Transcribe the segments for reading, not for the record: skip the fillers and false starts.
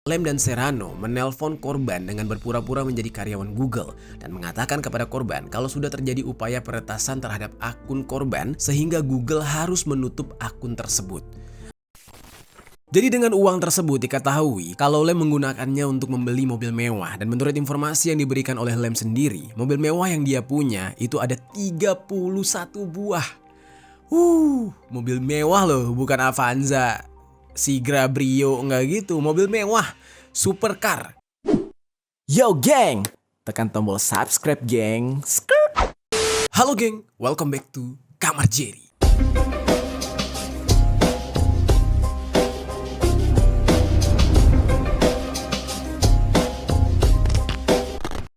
Lem dan Serrano menelpon korban dengan berpura-pura menjadi karyawan Google dan mengatakan kepada korban kalau sudah terjadi upaya peretasan terhadap akun korban sehingga Google harus menutup akun tersebut. Jadi dengan uang tersebut diketahui kalau Lem menggunakannya untuk membeli mobil mewah, dan menurut informasi yang diberikan oleh Lem sendiri, mobil mewah yang dia punya itu ada 31 buah. Mobil mewah loh, bukan Avanza, Sigra, Brio, enggak gitu, mobil mewah, supercar. Yo geng, tekan tombol subscribe geng. Halo geng, welcome back to Kamar Jerry.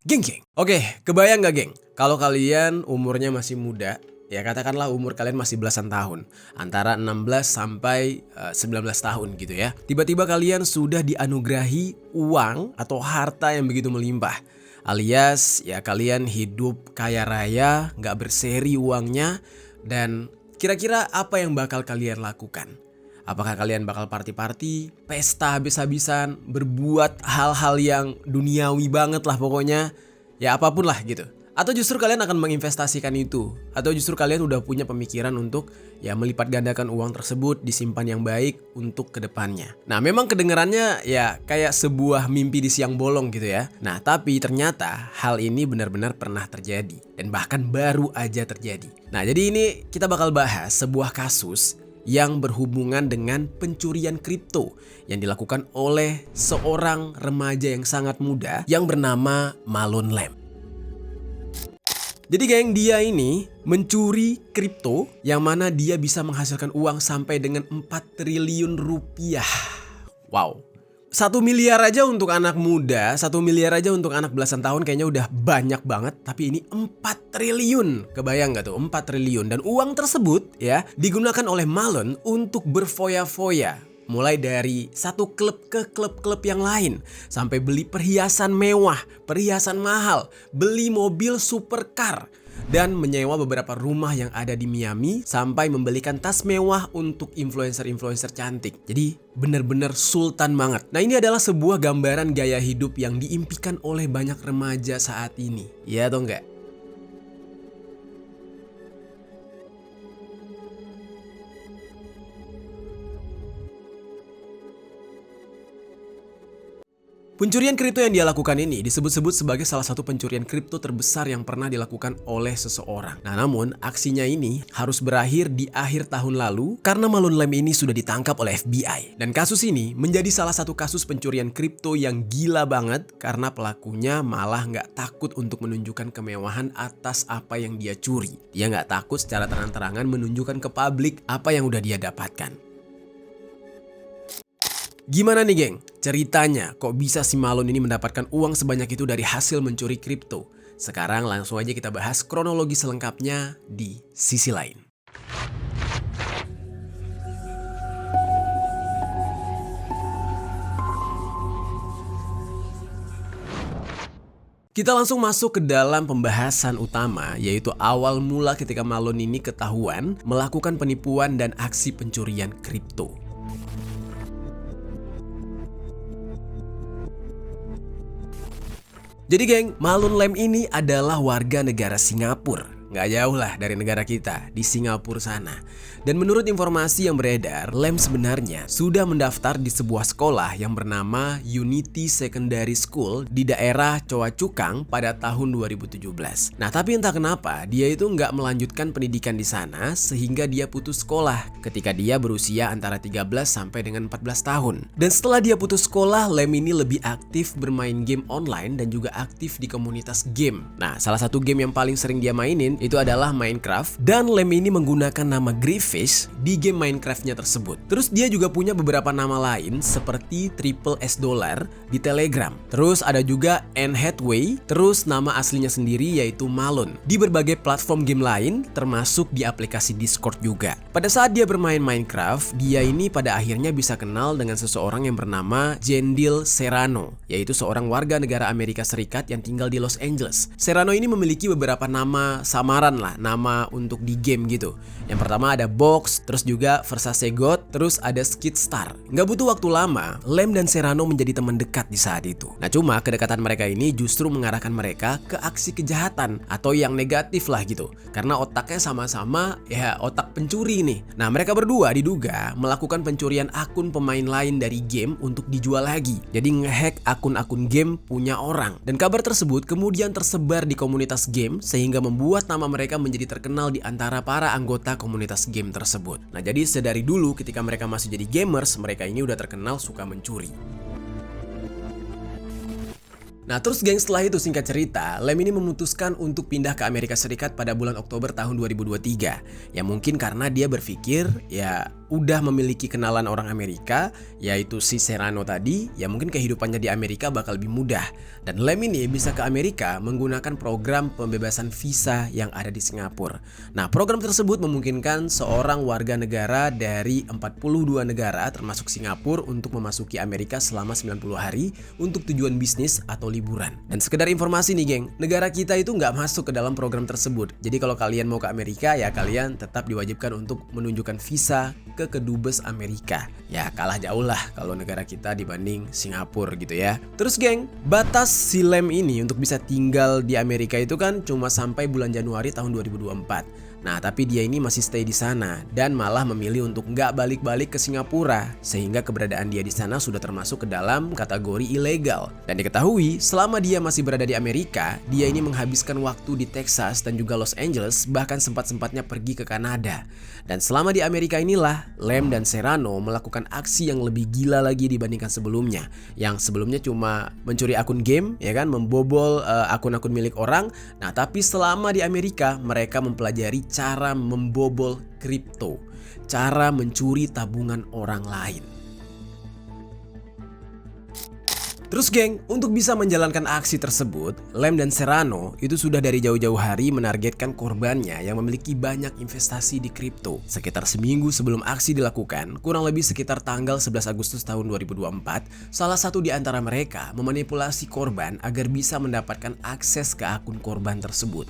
Geng. Oke, kebayang gak geng? Kalau kalian umurnya masih muda, ya katakanlah umur kalian masih belasan tahun, antara 16 sampai 19 tahun gitu ya. Tiba-tiba kalian sudah dianugerahi uang atau harta yang begitu melimpah. Alias ya kalian hidup kaya raya, gak berseri uangnya. Dan kira-kira apa yang bakal kalian lakukan? Apakah kalian bakal party-party, pesta habis-habisan, berbuat hal-hal yang duniawi banget lah pokoknya, ya apapun lah gitu. Atau justru kalian akan menginvestasikan itu, atau justru kalian udah punya pemikiran untuk ya melipat gandakan uang tersebut, disimpan yang baik untuk kedepannya. Nah memang kedengarannya ya kayak sebuah mimpi di siang bolong gitu ya. Nah tapi ternyata hal ini benar-benar pernah terjadi, dan bahkan baru aja terjadi. Nah jadi ini kita bakal bahas sebuah kasus yang berhubungan dengan pencurian kripto yang dilakukan oleh seorang remaja yang sangat muda yang bernama Malone Lem. Jadi geng, dia ini mencuri kripto yang mana dia bisa menghasilkan uang sampai dengan 4 triliun rupiah. Wow. 1 miliar aja untuk anak muda, 1 miliar aja untuk anak belasan tahun kayaknya udah banyak banget. Tapi ini 4 triliun, kebayang gak tuh 4 triliun. Dan uang tersebut ya digunakan oleh Malone untuk berfoya-foya. Mulai dari satu klub ke klub-klub yang lain, sampai beli perhiasan mewah, perhiasan mahal, beli mobil supercar, dan menyewa beberapa rumah yang ada di Miami, sampai membelikan tas mewah untuk influencer-influencer cantik. Jadi bener-bener sultan banget. Nah ini adalah sebuah gambaran gaya hidup yang diimpikan oleh banyak remaja saat ini. Iya atau enggak? Pencurian kripto yang dia lakukan ini disebut-sebut sebagai salah satu pencurian kripto terbesar yang pernah dilakukan oleh seseorang. Nah namun aksinya ini harus berakhir di akhir tahun lalu karena Malone Lem ini sudah ditangkap oleh FBI. Dan kasus ini menjadi salah satu kasus pencurian kripto yang gila banget karena pelakunya malah nggak takut untuk menunjukkan kemewahan atas apa yang dia curi. Dia nggak takut secara terang-terangan menunjukkan ke publik apa yang udah dia dapatkan. Gimana nih geng? Ceritanya kok bisa si Malone ini mendapatkan uang sebanyak itu dari hasil mencuri kripto? Sekarang langsung aja kita bahas kronologi selengkapnya di sisi lain. Kita langsung masuk ke dalam pembahasan utama, yaitu awal mula ketika Malone ini ketahuan melakukan penipuan dan aksi pencurian kripto. Jadi geng, Malone Lem ini adalah warga negara Singapura. Nggak jauh lah dari negara kita, di Singapura sana. Dan menurut informasi yang beredar, Lem sebenarnya sudah mendaftar di sebuah sekolah yang bernama Unity Secondary School di daerah Choa Chu Kang pada tahun 2017. Nah tapi entah kenapa dia itu nggak melanjutkan pendidikan di sana sehingga dia putus sekolah ketika dia berusia antara 13 sampai dengan 14 tahun. Dan setelah dia putus sekolah, Lem ini lebih aktif bermain game online dan juga aktif di komunitas game. Nah salah satu game yang paling sering dia mainin itu adalah Minecraft, dan Lem ini menggunakan nama Greyfish di game Minecraftnya tersebut. Terus dia juga punya beberapa nama lain seperti Triple S Dollar di Telegram. Terus ada juga Anne Hathaway, terus nama aslinya sendiri yaitu Malone di berbagai platform game lain termasuk di aplikasi Discord juga. Pada saat dia bermain Minecraft, dia ini pada akhirnya bisa kenal dengan seseorang yang bernama Jendil Serrano, yaitu seorang warga negara Amerika Serikat yang tinggal di Los Angeles. Serrano ini memiliki beberapa nama sama samaran lah, nama untuk di game gitu. Yang pertama ada Box, terus juga Versace God, terus ada Skid Star. Nggak butuh waktu lama, Lem dan Serrano menjadi teman dekat di saat itu. Nah cuma kedekatan mereka ini justru mengarahkan mereka ke aksi kejahatan atau yang negatif lah gitu. Karena otaknya sama-sama ya otak pencuri nih. Nah mereka berdua diduga melakukan pencurian akun pemain lain dari game untuk dijual lagi. Jadi ngehack akun-akun game punya orang. Dan kabar tersebut kemudian tersebar di komunitas game sehingga membuat nama mereka menjadi terkenal di antara para anggota komunitas game tersebut. Nah jadi sedari dulu ketika mereka masih jadi gamers, mereka ini udah terkenal suka mencuri. Nah terus geng, setelah itu singkat cerita, Lem ini memutuskan untuk pindah ke Amerika Serikat pada bulan Oktober tahun 2023. Ya mungkin karena dia berpikir ya udah memiliki kenalan orang Amerika, yaitu si Serrano tadi, ya mungkin kehidupannya di Amerika bakal lebih mudah. Dan Lem ini bisa ke Amerika menggunakan program pembebasan visa yang ada di Singapura. Nah program tersebut memungkinkan seorang warga negara dari 42 negara termasuk Singapura untuk memasuki Amerika selama 90 hari untuk tujuan bisnis atau liburan. Dan sekedar informasi nih geng, negara kita itu nggak masuk ke dalam program tersebut. Jadi kalau kalian mau ke Amerika ya kalian tetap diwajibkan untuk menunjukkan visa ke kedubes Amerika. Ya kalah jauh lah kalau negara kita dibanding Singapura gitu ya. Terus geng, batas si Lem ini untuk bisa tinggal di Amerika itu kan cuma sampai bulan Januari tahun 2024. Nah tapi dia ini masih stay di sana dan malah memilih untuk nggak balik-balik ke Singapura, sehingga keberadaan dia di sana sudah termasuk ke dalam kategori ilegal. Dan diketahui selama dia masih berada di Amerika, dia ini menghabiskan waktu di Texas dan juga Los Angeles, bahkan sempat-sempatnya pergi ke Kanada. Dan selama di Amerika inilah Lem dan Serrano melakukan aksi yang lebih gila lagi dibandingkan sebelumnya. Yang sebelumnya cuma mencuri akun game, ya kan, membobol akun-akun milik orang. Nah tapi selama di Amerika mereka mempelajari cara membobol kripto, cara mencuri tabungan orang lain. Terus geng, untuk bisa menjalankan aksi tersebut, Lem dan Serrano itu sudah dari jauh-jauh hari menargetkan korbannya yang memiliki banyak investasi di kripto. Sekitar seminggu sebelum aksi dilakukan, kurang lebih sekitar tanggal 11 Agustus tahun 2024, salah satu di antara mereka memanipulasi korban agar bisa mendapatkan akses ke akun korban tersebut.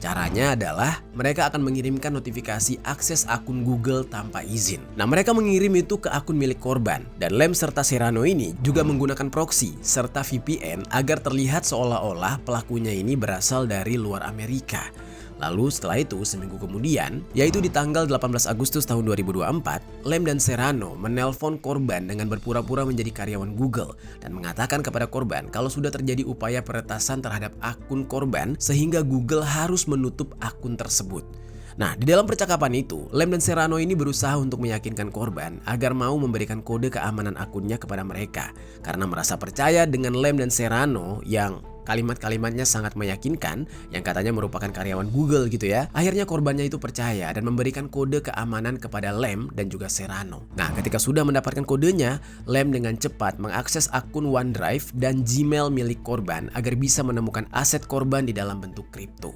Caranya adalah mereka akan mengirimkan notifikasi akses akun Google tanpa izin. Nah mereka mengirim itu ke akun milik korban. Dan Lem serta Serrano ini juga menggunakan proxy serta VPN agar terlihat seolah-olah pelakunya ini berasal dari luar Amerika. Lalu setelah itu seminggu kemudian, yaitu di tanggal 18 Agustus tahun 2024, Lem dan Serrano menelpon korban dengan berpura-pura menjadi karyawan Google dan mengatakan kepada korban kalau sudah terjadi upaya peretasan terhadap akun korban sehingga Google harus menutup akun tersebut. Nah, di dalam percakapan itu, Lem dan Serrano ini berusaha untuk meyakinkan korban agar mau memberikan kode keamanan akunnya kepada mereka karena merasa percaya dengan Lem dan Serrano yang kalimat-kalimatnya sangat meyakinkan, yang katanya merupakan karyawan Google gitu ya. Akhirnya korbannya itu percaya dan memberikan kode keamanan kepada Lem dan juga Serrano. Nah, ketika sudah mendapatkan kodenya, Lem dengan cepat mengakses akun OneDrive dan Gmail milik korban agar bisa menemukan aset korban di dalam bentuk kripto.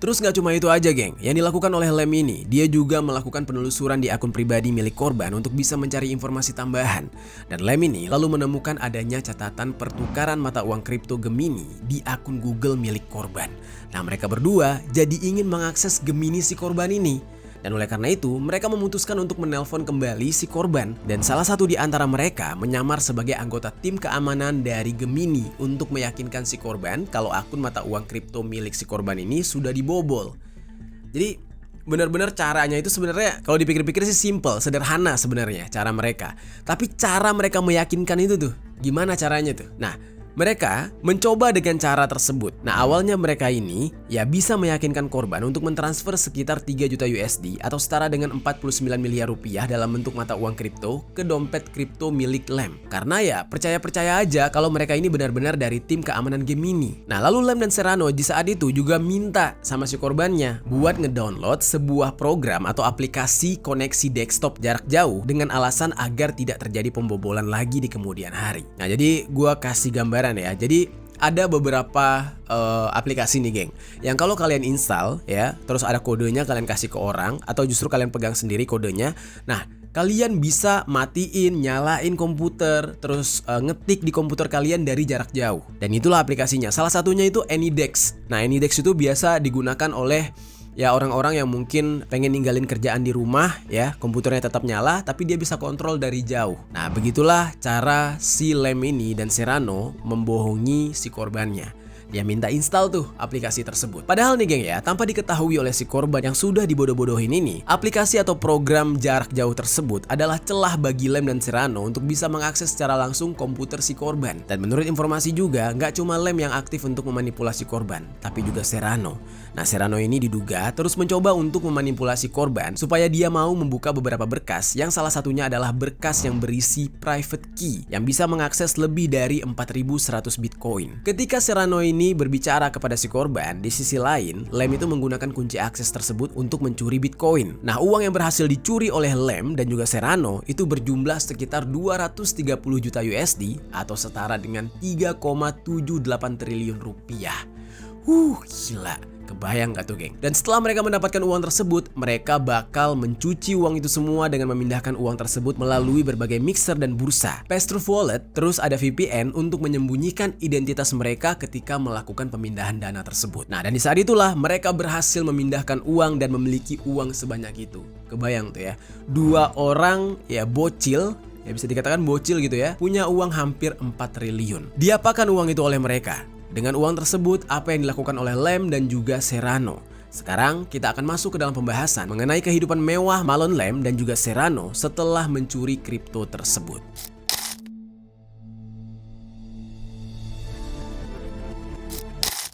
Terus gak cuma itu aja geng, yang dilakukan oleh Lem ini, dia juga melakukan penelusuran di akun pribadi milik korban untuk bisa mencari informasi tambahan. Dan Lem ini lalu menemukan adanya catatan pertukaran mata uang kripto Gemini di akun Google milik korban. Nah mereka berdua jadi ingin mengakses Gemini si korban ini. Dan oleh karena itu, mereka memutuskan untuk menelpon kembali si korban. Dan salah satu di antara mereka menyamar sebagai anggota tim keamanan dari Gemini untuk meyakinkan si korban kalau akun mata uang kripto milik si korban ini sudah dibobol. Jadi benar-benar caranya itu sebenarnya kalau dipikir-pikir sih simple, sederhana sebenarnya cara mereka. Tapi cara mereka meyakinkan itu tuh, gimana caranya tuh? Nah, mereka mencoba dengan cara tersebut. Nah awalnya mereka ini ya bisa meyakinkan korban untuk mentransfer sekitar 3 juta USD atau setara dengan 49 miliar rupiah dalam bentuk mata uang kripto ke dompet kripto milik Lem. Karena ya percaya-percaya aja kalau mereka ini benar-benar dari tim keamanan Gemini. Nah lalu Lem dan Serrano di saat itu juga minta sama si korbannya buat ngedownload sebuah program atau aplikasi koneksi desktop jarak jauh dengan alasan agar tidak terjadi pembobolan lagi di kemudian hari. Nah jadi gua kasih gambar ya. Jadi ada beberapa aplikasi nih geng, yang kalau kalian install ya, terus ada kodenya kalian kasih ke orang atau justru kalian pegang sendiri kodenya. Nah kalian bisa matiin, nyalain komputer, terus ngetik di komputer kalian dari jarak jauh. Dan itulah aplikasinya. Salah satunya itu AnyDesk. Nah, AnyDesk itu biasa digunakan oleh ya orang-orang yang mungkin pengen ninggalin kerjaan di rumah ya, komputernya tetap nyala tapi dia bisa kontrol dari jauh. Nah, begitulah cara si Lem ini dan Serrano membohongi si korbannya. Dia minta install tuh aplikasi tersebut. Padahal nih geng ya, tanpa diketahui oleh si korban yang sudah dibodoh-bodohin ini, aplikasi atau program jarak jauh tersebut adalah celah bagi Lem dan Serrano untuk bisa mengakses secara langsung komputer si korban. Dan menurut informasi juga, nggak cuma Lem yang aktif untuk memanipulasi korban, tapi juga Serrano. Nah, Serrano ini diduga terus mencoba untuk memanipulasi korban supaya dia mau membuka beberapa berkas, yang salah satunya adalah berkas yang berisi private key yang bisa mengakses lebih dari 4.100 Bitcoin. Ketika Serrano ini berbicara kepada si korban, di sisi lain Lem itu menggunakan kunci akses tersebut untuk mencuri Bitcoin. Nah, uang yang berhasil dicuri oleh Lem dan juga Serrano itu berjumlah sekitar 230 juta USD atau setara dengan 3,78 triliun rupiah. Gila. Kebayang gak tuh geng? Dan setelah mereka mendapatkan uang tersebut, mereka bakal mencuci uang itu semua dengan memindahkan uang tersebut melalui berbagai mixer dan bursa, Pass-through wallet, terus ada VPN untuk menyembunyikan identitas mereka ketika melakukan pemindahan dana tersebut. Nah, dan di saat itulah mereka berhasil memindahkan uang dan memiliki uang sebanyak itu. Kebayang tuh ya, 2 orang ya bocil, ya bisa dikatakan bocil gitu ya, punya uang hampir 4 triliun. Diapakan uang itu oleh mereka? Dengan uang tersebut, apa yang dilakukan oleh Lem dan juga Serrano? Sekarang kita akan masuk ke dalam pembahasan mengenai kehidupan mewah Malone Lem dan juga Serrano setelah mencuri kripto tersebut.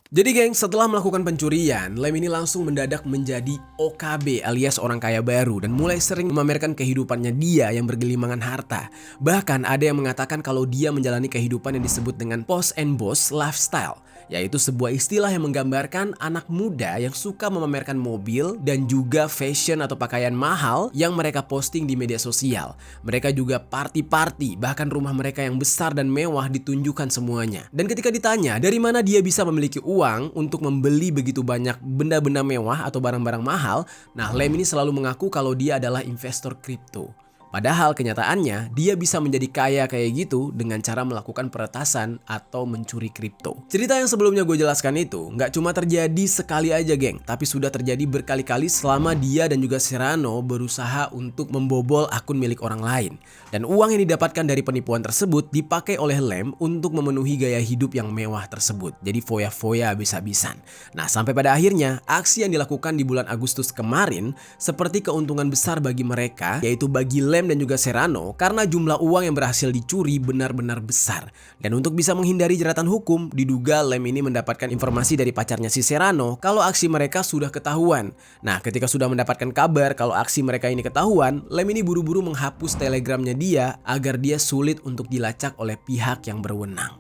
Jadi geng, setelah melakukan pencurian, Lem ini langsung mendadak menjadi OKB alias orang kaya baru dan mulai sering memamerkan kehidupannya dia yang bergelimangan harta. Bahkan ada yang mengatakan kalau dia menjalani kehidupan yang disebut dengan post and boss lifestyle, yaitu sebuah istilah yang menggambarkan anak muda yang suka memamerkan mobil dan juga fashion atau pakaian mahal yang mereka posting di media sosial. Mereka juga party-party, bahkan rumah mereka yang besar dan mewah ditunjukkan semuanya. Dan ketika ditanya dari mana dia bisa memiliki uang untuk membeli begitu banyak benda-benda mewah atau barang-barang mahal, nah Lem ini selalu mengaku kalau dia adalah investor kripto. Padahal kenyataannya dia bisa menjadi kaya kayak gitu dengan cara melakukan peretasan atau mencuri kripto. Cerita yang sebelumnya gue jelaskan itu nggak cuma terjadi sekali aja geng, tapi sudah terjadi berkali-kali selama dia dan juga Serrano berusaha untuk membobol akun milik orang lain. Dan uang yang didapatkan dari penipuan tersebut dipakai oleh Lem untuk memenuhi gaya hidup yang mewah tersebut. Jadi foya-foya habis-habisan. Nah, sampai pada akhirnya aksi yang dilakukan di bulan Agustus kemarin seperti keuntungan besar bagi mereka, yaitu bagi Lem dan juga Serrano karena jumlah uang yang berhasil dicuri benar-benar besar. Dan untuk bisa menghindari jeratan hukum, diduga Lem ini mendapatkan informasi dari pacarnya si Serrano kalau aksi mereka sudah ketahuan. Nah, ketika sudah mendapatkan kabar kalau aksi mereka ini ketahuan, Lem ini buru-buru menghapus telegramnya dia agar dia sulit untuk dilacak oleh pihak yang berwenang.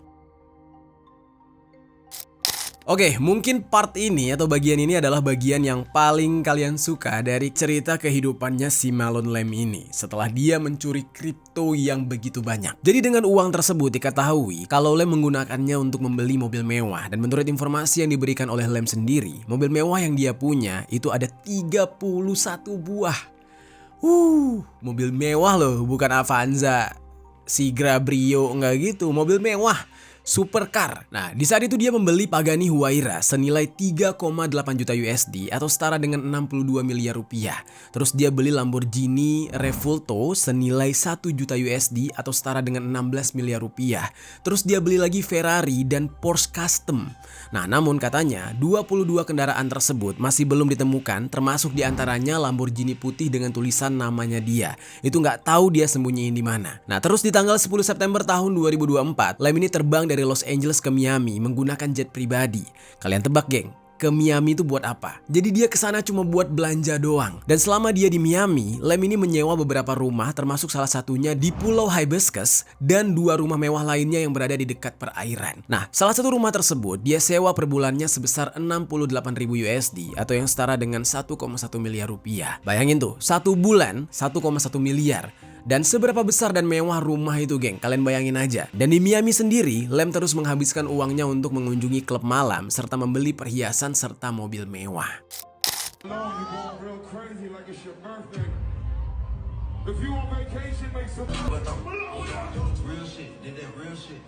Oke, mungkin part ini atau bagian ini adalah bagian yang paling kalian suka dari cerita kehidupannya si Malone Lem ini setelah dia mencuri kripto yang begitu banyak. Jadi dengan uang tersebut diketahui kalau Lem menggunakannya untuk membeli mobil mewah, dan menurut informasi yang diberikan oleh Lem sendiri, mobil mewah yang dia punya itu ada 31 buah. Mobil mewah loh, bukan Avanza, Sigra, Brio, enggak gitu, mobil mewah. Supercar. Nah, di saat itu dia membeli Pagani Huayra senilai 3,8 juta USD atau setara dengan 62 miliar rupiah. Terus dia beli Lamborghini Revuelto senilai 1 juta USD atau setara dengan 16 miliar rupiah. Terus dia beli lagi Ferrari dan Porsche Custom. Nah, namun katanya 22 kendaraan tersebut masih belum ditemukan, termasuk diantaranya Lamborghini putih dengan tulisan namanya dia. Itu nggak tahu dia sembunyiin di mana. Nah, terus di tanggal 10 September tahun 2024, Lem ini terbang dari Los Angeles ke Miami menggunakan jet pribadi. Kalian tebak geng, ke Miami itu buat apa? Jadi dia kesana cuma buat belanja doang. Dan selama dia di Miami, Lem ini menyewa beberapa rumah, termasuk salah satunya di Pulau Hibiscus dan 2 rumah mewah lainnya yang berada di dekat perairan. Nah, salah satu rumah tersebut dia sewa per bulannya sebesar 68.000 USD atau yang setara dengan 1,1 miliar rupiah. Bayangin tuh, 1 bulan 1,1 miliar. Dan seberapa besar dan mewah rumah itu geng, kalian bayangin aja. Dan di Miami sendiri, Lem terus menghabiskan uangnya untuk mengunjungi klub malam serta membeli perhiasan serta mobil mewah. If you on vacation, make some Real shit, did that real shit.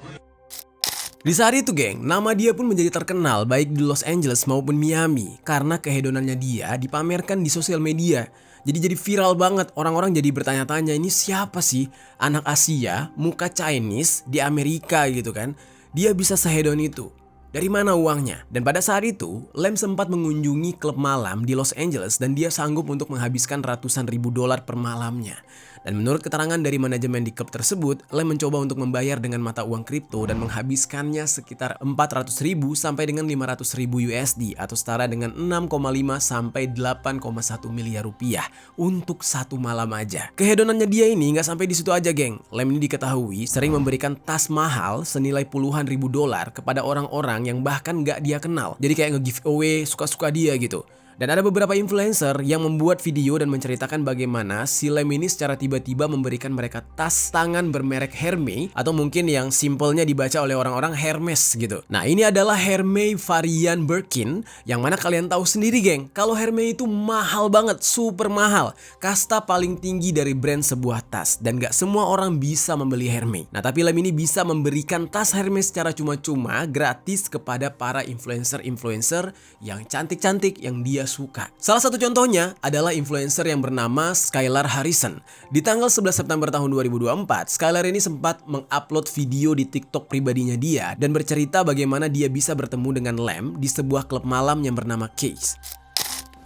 Di saat itu geng, nama dia pun menjadi terkenal baik di Los Angeles maupun Miami karena kehedonannya dia dipamerkan di sosial media. Jadi viral banget, orang-orang jadi bertanya-tanya ini siapa sih anak Asia, muka Chinese di Amerika gitu kan. Dia bisa sehedon itu. Dari mana uangnya? Dan pada saat itu, Lem sempat mengunjungi klub malam di Los Angeles dan dia sanggup untuk menghabiskan ratusan ribu dolar per malamnya. Dan menurut keterangan dari manajemen di klub tersebut, Lem mencoba untuk membayar dengan mata uang kripto dan menghabiskannya sekitar 400 ribu sampai dengan 500 ribu USD atau setara dengan 6,5 sampai 8,1 miliar rupiah untuk satu malam aja. Kehedonannya dia ini nggak sampai di situ aja geng. Lem ini diketahui sering memberikan tas mahal senilai puluhan ribu dolar kepada orang-orang yang bahkan nggak dia kenal. Jadi kayak nge-giveaway suka-suka dia gitu. Dan ada beberapa influencer yang membuat video dan menceritakan bagaimana si Lem ini secara tiba-tiba memberikan mereka tas tangan bermerek Hermes atau mungkin yang simpelnya dibaca oleh orang-orang Hermes gitu. Nah ini adalah Hermes varian Birkin yang mana kalian tahu sendiri geng, kalau Hermes itu mahal banget, super mahal. Kasta paling tinggi dari brand sebuah tas dan gak semua orang bisa membeli Hermes. Nah tapi Lem ini bisa memberikan tas Hermes secara cuma-cuma gratis kepada para influencer-influencer yang cantik-cantik yang dia suka. Salah satu contohnya adalah influencer yang bernama Skylar Harrison. Di tanggal 11 September tahun 2024, Skylar ini sempat mengupload video di TikTok pribadinya dia dan bercerita bagaimana dia bisa bertemu dengan Lem di sebuah klub malam yang bernama Case.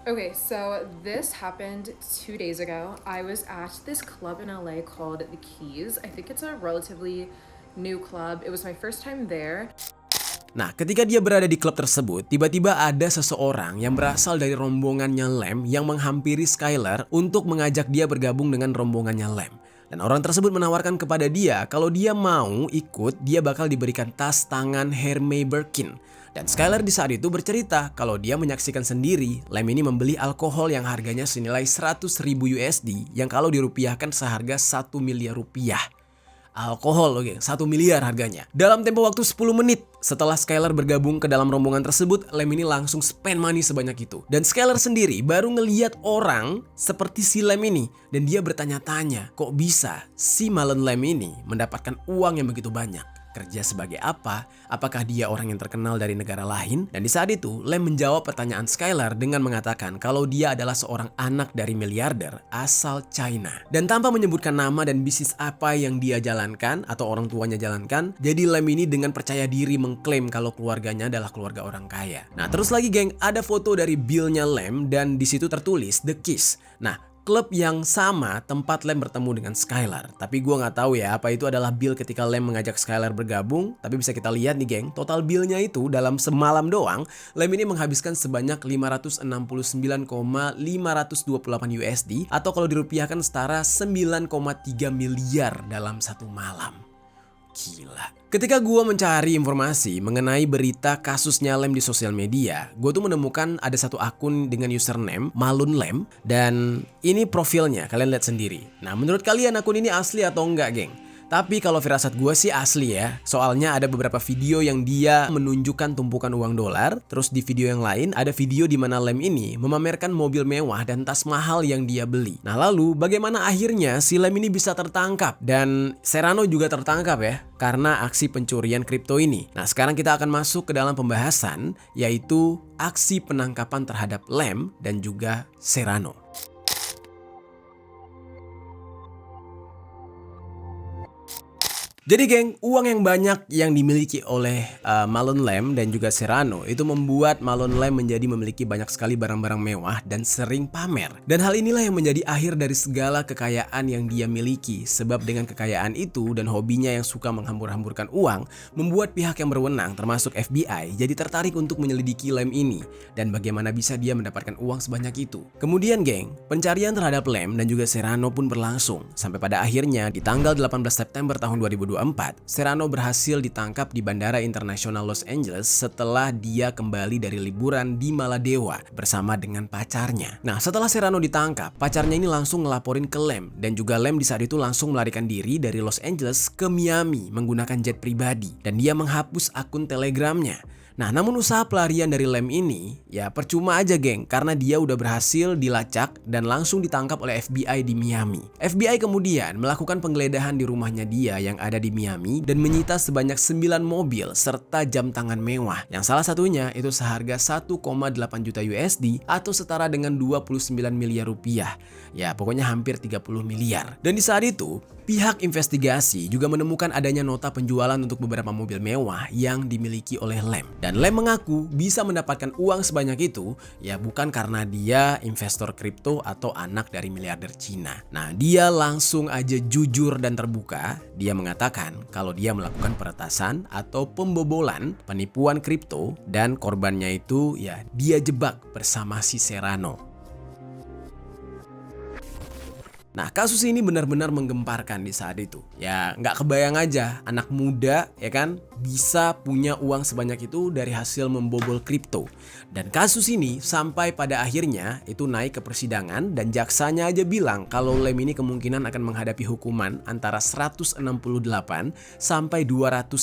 Okay, so this happened 2 days ago. I was at this club in LA called The Keys. I think it's a relatively new club. It was my first time there. Nah, ketika dia berada di klub tersebut, tiba-tiba ada seseorang yang berasal dari rombongannya Lem yang menghampiri Skylar untuk mengajak dia bergabung dengan rombongannya Lem. Dan orang tersebut menawarkan kepada dia kalau dia mau ikut, dia bakal diberikan tas tangan Hermes Birkin. Dan Skylar di saat itu bercerita kalau dia menyaksikan sendiri Lem ini membeli alkohol yang harganya senilai 100 ribu USD yang kalau dirupiahkan seharga 1 miliar rupiah. Alkohol loh geng, 1 miliar harganya. Dalam tempo waktu 10 menit setelah Skylar bergabung ke dalam rombongan tersebut, Lem ini langsung spend money sebanyak itu. Dan Skylar sendiri baru ngeliat orang seperti si Lem ini. Dan dia bertanya-tanya, kok bisa si Malon Lem ini mendapatkan uang yang begitu banyak? Kerja sebagai apa? Apakah dia orang yang terkenal dari negara lain? Dan di saat itu, Lem menjawab pertanyaan Skylar dengan mengatakan kalau dia adalah seorang anak dari miliarder asal China. Dan tanpa menyebutkan nama dan bisnis apa yang dia jalankan atau orang tuanya jalankan, jadi Lem ini dengan percaya diri mengklaim kalau keluarganya adalah keluarga orang kaya. Nah, terus lagi geng, ada foto dari billnya Lem dan di situ tertulis The Kiss. Nah, klub yang sama tempat Lem bertemu dengan Skylar. Tapi gue nggak tahu ya apa itu adalah bill ketika Lem mengajak Skylar bergabung. Tapi bisa kita lihat nih geng, total billnya itu dalam semalam doang Lem ini menghabiskan sebanyak 569,528 USD atau kalau dirupiahkan setara 9,3 miliar dalam satu malam. Gila. Ketika gue mencari informasi mengenai berita kasusnya Lem di sosial media, gue tuh menemukan ada satu akun dengan username Malon Lem dan ini profilnya, kalian lihat sendiri. Nah, menurut kalian akun ini asli atau enggak, geng? Tapi kalau firasat gue sih asli ya. Soalnya ada beberapa video yang dia menunjukkan tumpukan uang dolar. Terus di video yang lain ada video di mana Lem ini memamerkan mobil mewah dan tas mahal yang dia beli. Nah lalu bagaimana akhirnya si Lem ini bisa tertangkap? Dan Serrano juga tertangkap ya karena aksi pencurian kripto ini. Nah sekarang kita akan masuk ke dalam pembahasan yaitu aksi penangkapan terhadap Lem dan juga Serrano. Jadi geng, uang yang banyak yang dimiliki oleh Malon Lem dan juga Serrano itu membuat Malon Lem menjadi memiliki banyak sekali barang-barang mewah dan sering pamer. Dan hal inilah yang menjadi akhir dari segala kekayaan yang dia miliki. Sebab dengan kekayaan itu dan hobinya yang suka menghambur-hamburkan uang, membuat pihak yang berwenang termasuk FBI jadi tertarik untuk menyelidiki Lem ini. Dan bagaimana bisa dia mendapatkan uang sebanyak itu. Kemudian geng, pencarian terhadap Lem dan juga Serrano pun berlangsung. Sampai pada akhirnya di tanggal 18 September tahun 2024, Serrano berhasil ditangkap di Bandara Internasional Los Angeles setelah dia kembali dari liburan di Maladewa bersama dengan pacarnya. Nah, setelah Serrano ditangkap, pacarnya ini langsung ngelaporin ke Lem dan juga Lem di saat itu langsung melarikan diri dari Los Angeles ke Miami menggunakan jet pribadi dan dia menghapus akun Telegramnya. Nah, namun usaha pelarian dari Lam ini ya percuma aja geng, karena dia udah berhasil dilacak dan langsung ditangkap oleh FBI di Miami. FBI kemudian melakukan penggeledahan di rumahnya dia yang ada di Miami dan menyita sebanyak 9 mobil serta jam tangan mewah, yang salah satunya itu seharga 1,8 juta USD atau setara dengan 29 miliar rupiah. Ya pokoknya hampir 30 miliar. Dan di saat itu pihak investigasi juga menemukan adanya nota penjualan untuk beberapa mobil mewah yang dimiliki oleh Lam. Dan Lam mengaku bisa mendapatkan uang sebanyak itu ya bukan karena dia investor kripto atau anak dari miliarder Cina. Nah, dia langsung aja jujur dan terbuka. Dia mengatakan kalau dia melakukan peretasan atau pembobolan penipuan kripto dan korbannya itu ya dia jebak bersama si Serrano. Nah, kasus ini benar-benar menggemparkan di saat itu. Ya, nggak kebayang aja anak muda ya kan bisa punya uang sebanyak itu dari hasil membobol kripto. Dan kasus ini sampai pada akhirnya itu naik ke persidangan dan jaksanya aja bilang kalau Lam ini kemungkinan akan menghadapi hukuman antara 168 sampai 210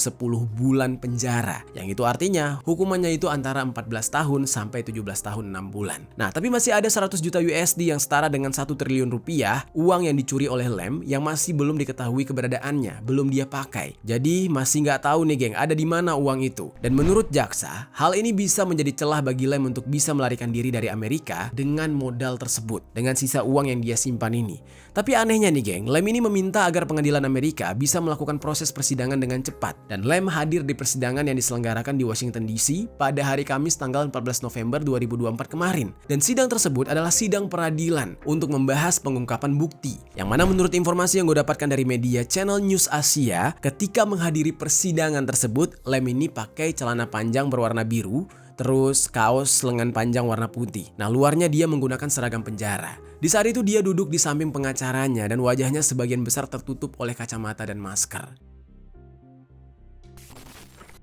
bulan penjara. Yang itu artinya hukumannya itu antara 14 tahun sampai 17 tahun 6 bulan. Nah, tapi masih ada 100 juta USD yang setara dengan 1 triliun rupiah uang yang dicuri oleh Lam yang masih belum diketahui keberadaannya, belum dia pakai. Jadi masih nggak tahu nih geng, ada di mana uang itu. Dan menurut jaksa, hal ini bisa menjadi celah bagi Lam untuk bisa melarikan diri dari Amerika dengan modal tersebut, dengan sisa uang yang dia simpan ini. Tapi anehnya nih geng, Lam ini meminta agar pengadilan Amerika bisa melakukan proses persidangan dengan cepat. Dan Lam hadir di persidangan yang diselenggarakan di Washington DC pada hari Kamis tanggal 14 November 2024 kemarin. Dan sidang tersebut adalah sidang peradilan untuk membahas pengungkapan bukti. Yang mana menurut informasi yang gue dapatkan dari media Channel News Asia, ketika menghadiri persidangan tersebut, Lam ini pakai celana panjang berwarna biru, terus kaos lengan panjang warna putih. Nah, luarnya dia menggunakan seragam penjara. Di saat itu dia duduk di samping pengacaranya dan wajahnya sebagian besar tertutup oleh kacamata dan masker.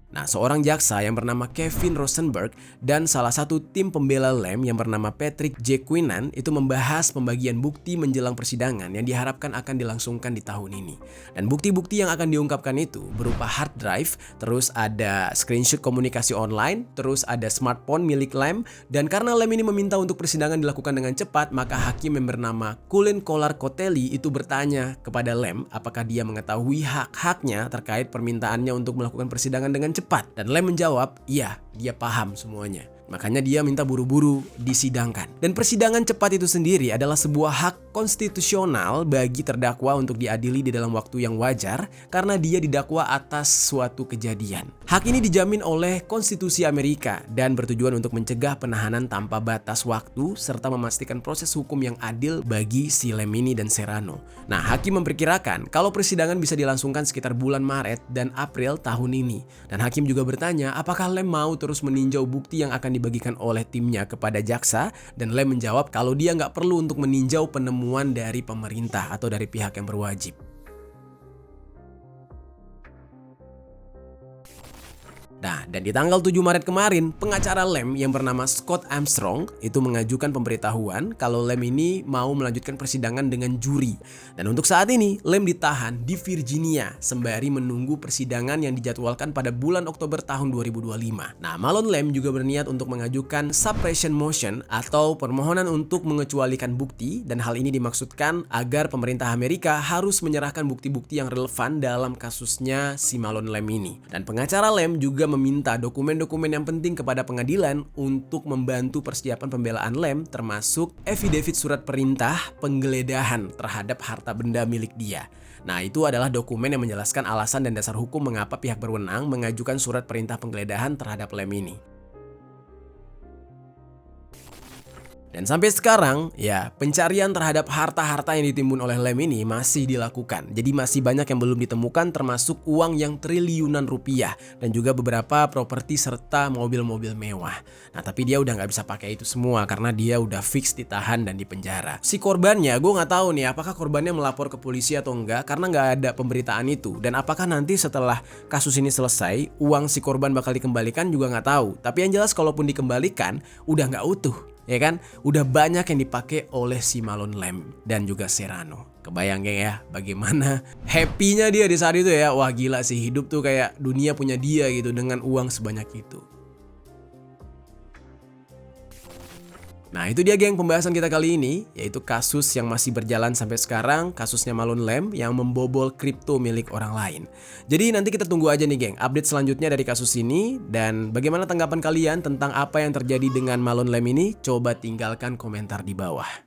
Nah, seorang jaksa yang bernama Kevin Rosenberg dan salah satu tim pembela Lam yang bernama Patrick J. Quinnan itu membahas pembagian bukti menjelang persidangan yang diharapkan akan dilangsungkan di tahun ini. Dan bukti-bukti yang akan diungkapkan itu berupa hard drive, terus ada screenshot komunikasi online, terus ada smartphone milik Lam. Dan karena Lam ini meminta untuk persidangan dilakukan dengan cepat, maka hakim yang bernama Cullen Kolar Kotelly itu bertanya kepada Lam apakah dia mengetahui hak-haknya terkait permintaannya untuk melakukan persidangan dengan cepat. Dan Lam menjawab, iya, dia paham semuanya. Makanya dia minta buru-buru disidangkan. Dan persidangan cepat itu sendiri adalah sebuah hak konstitusional bagi terdakwa untuk diadili di dalam waktu yang wajar karena dia didakwa atas suatu kejadian. Hak ini dijamin oleh konstitusi Amerika dan bertujuan untuk mencegah penahanan tanpa batas waktu serta memastikan proses hukum yang adil bagi si Lam ini dan Serrano. Nah, hakim memperkirakan kalau persidangan bisa dilangsungkan sekitar bulan Maret dan April tahun ini. Dan hakim juga bertanya apakah Lam mau terus meninjau bukti yang akan dibagikan oleh timnya kepada jaksa, dan Lam menjawab kalau dia nggak perlu untuk meninjau penemuan dari pemerintah atau dari pihak yang berwajib. Nah, dan di tanggal 7 Maret kemarin, pengacara Lam yang bernama Scott Armstrong itu mengajukan pemberitahuan kalau Lam ini mau melanjutkan persidangan dengan juri. Dan untuk saat ini, Lam ditahan di Virginia sembari menunggu persidangan yang dijadwalkan pada bulan Oktober tahun 2025. Nah, Malon Lam juga berniat untuk mengajukan suppression motion atau permohonan untuk mengecualikan bukti, dan hal ini dimaksudkan agar pemerintah Amerika harus menyerahkan bukti-bukti yang relevan dalam kasusnya si Malon Lam ini. Dan pengacara Lam juga meminta dokumen-dokumen yang penting kepada pengadilan untuk membantu persiapan pembelaan Lam, termasuk affidavit surat perintah penggeledahan terhadap harta benda milik dia. Nah, itu adalah dokumen yang menjelaskan alasan dan dasar hukum mengapa pihak berwenang mengajukan surat perintah penggeledahan terhadap Lam ini. Dan sampai sekarang, ya, pencarian terhadap harta-harta yang ditimbun oleh Lam ini masih dilakukan. Jadi masih banyak yang belum ditemukan, termasuk uang yang triliunan rupiah dan juga beberapa properti serta mobil-mobil mewah. Nah, tapi dia udah nggak bisa pakai itu semua karena dia udah fix ditahan dan dipenjara. Si korbannya, gue nggak tahu nih apakah korbannya melapor ke polisi atau enggak karena nggak ada pemberitaan itu. Dan apakah nanti setelah kasus ini selesai, uang si korban bakal dikembalikan juga nggak tahu. Tapi yang jelas kalaupun dikembalikan, udah nggak utuh. Ya kan, udah banyak yang dipakai oleh si Malon Lam dan juga Serrano. Kebayang geng ya, bagaimana happy-nya dia di saat itu ya. Wah gila sih, hidup tuh kayak dunia punya dia gitu dengan uang sebanyak itu. Nah itu dia geng pembahasan kita kali ini, yaitu kasus yang masih berjalan sampai sekarang, kasusnya Malone Lam yang membobol kripto milik orang lain. Jadi nanti kita tunggu aja nih geng, update selanjutnya dari kasus ini, dan bagaimana tanggapan kalian tentang apa yang terjadi dengan Malone Lam ini, coba tinggalkan komentar di bawah.